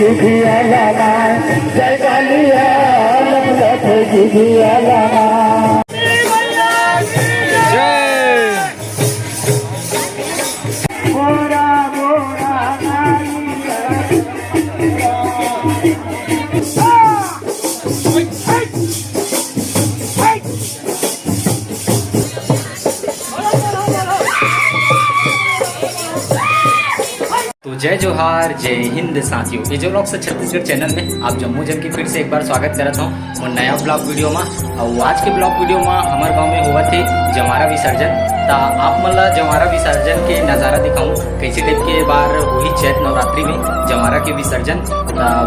जिभिया लाना जय कालिया लख जिभिया लाना बोरा बोरा तो जय जोहार जय हिंद साथियों, ये जो ब्लॉग छत्तीसगढ़ चैनल में आप जम्मू जम की फिर से एक बार स्वागत करता हूँ और नया ब्लॉग वीडियो में। और आज के ब्लॉग वीडियो में हमारे गांव में हुआ थे जमारा विसर्जन। ता आप मन ला जमारा विसर्जन के नज़ारा दिखाऊं कैसे टाइप के बार वही चैत नवरात्रि में जमारा के विसर्जन।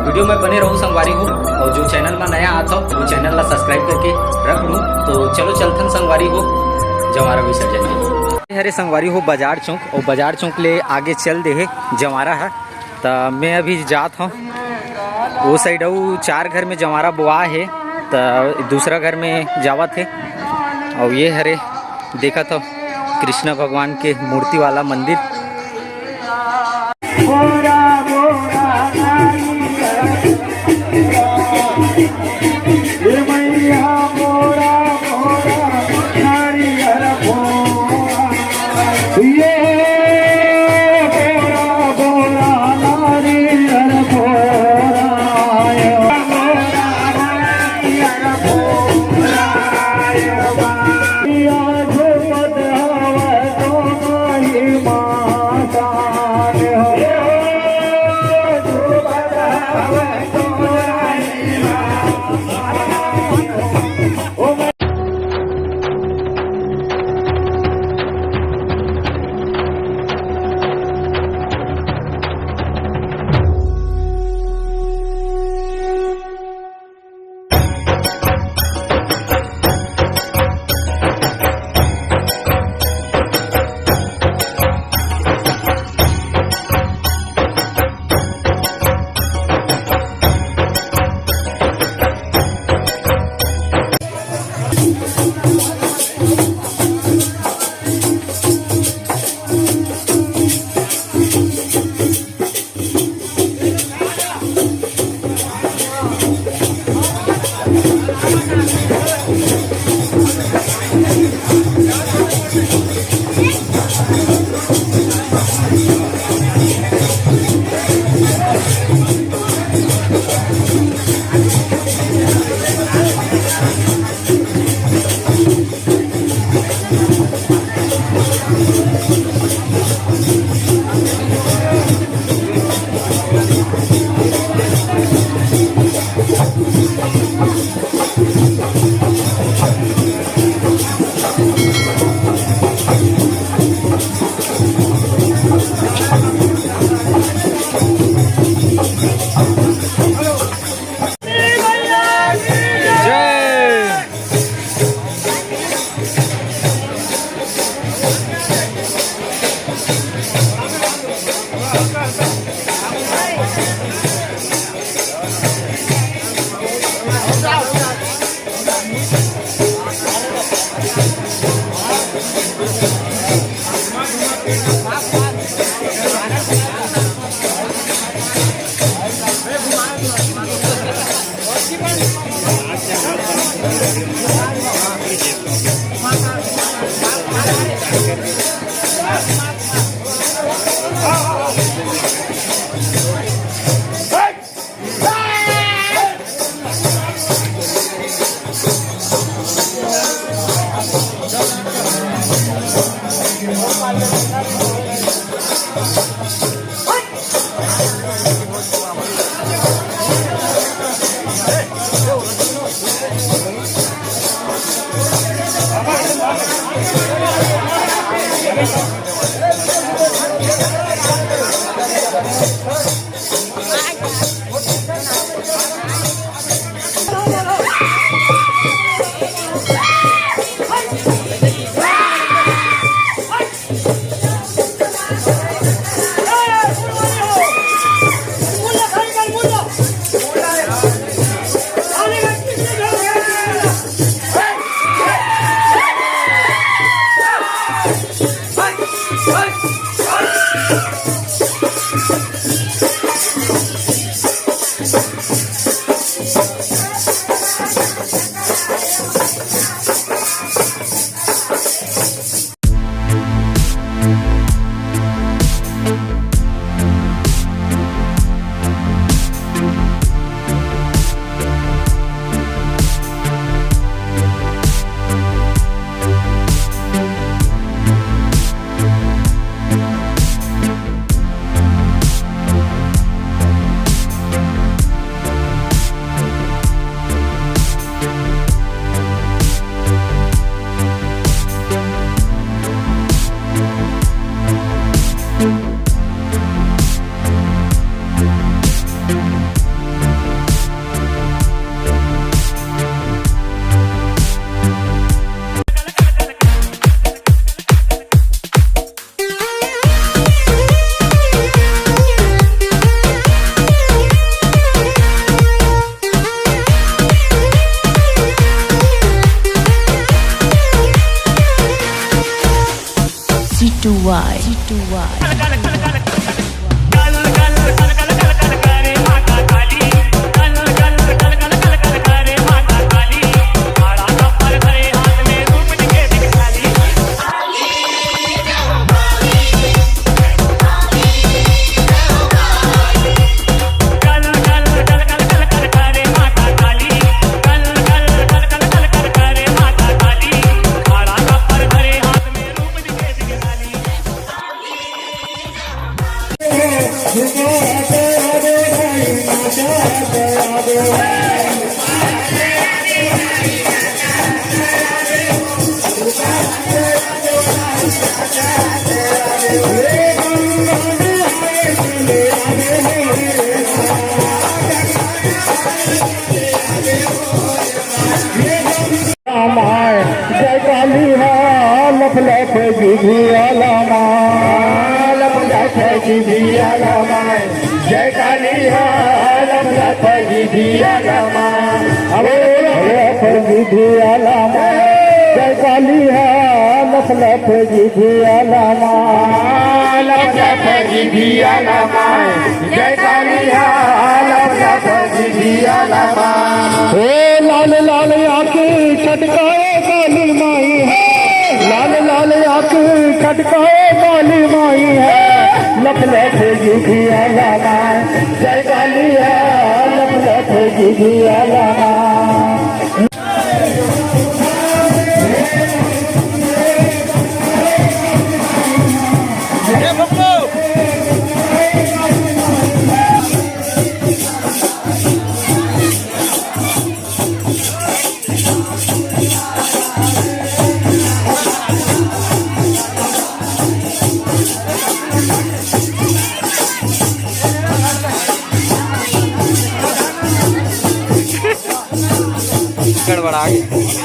वीडियो में बने रहूँ संगवारी हो, और जो चैनल में नया आता हो वो चैनल ला सब्सक्राइब करके रख लूँ। तो चलो चलथन संगवारी हो जमारा विसर्जन के हरे संगवारी हो बाजार चौक, और बाजार चौक ले आगे चल दे जमारा है। तो मैं अभी जात हूँ वो साइड, वो 4 घर में जमारा बुआ है, तो दूसरा घर में जावत है। और ये हरे देखा तो कृष्ण भगवान के मूर्ति वाला मंदिर। बोरा बोरा मैया बोरा बोरा नारियल ये बोरा बोरा नारियल G2Y G2Y जय काली लख लख जिभिया लामा लख लख जिभिया लामा जय काली लख लख जिभिया लामा लख जिभिया लामा जय काली लख लख जिभिया लामा लख लख जिभिया लामा जय काली लख लख जिभिया लामा लाल लाल आंखें खटकाए काली माई है लाल लाल आंखें खटकाए काली माई है लख लख जिभिया लामा जय काली है लख लख जिभिया लामा गड़बड़ा गया।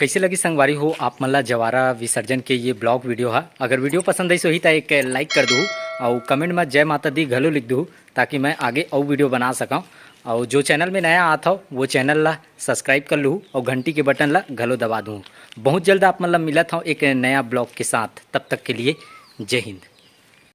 कैसे लगी संगवारी हो आप मन ला जवारा विसर्जन के ये ब्लॉग वीडियो है। अगर वीडियो पसंद आई सो ही तो एक लाइक कर दूँ और कमेंट में जय माता दी घलो लिख दूँ ताकि मैं आगे और वीडियो बना सकूँ। और जो चैनल में नया आता हो वो चैनल ला सब्सक्राइब कर लूँ और घंटी के बटन ला घलो दबा दूँ। बहुत जल्द आप मतलब मिलत हूँ एक नया ब्लॉग के साथ, तब तक के लिए जय हिंद।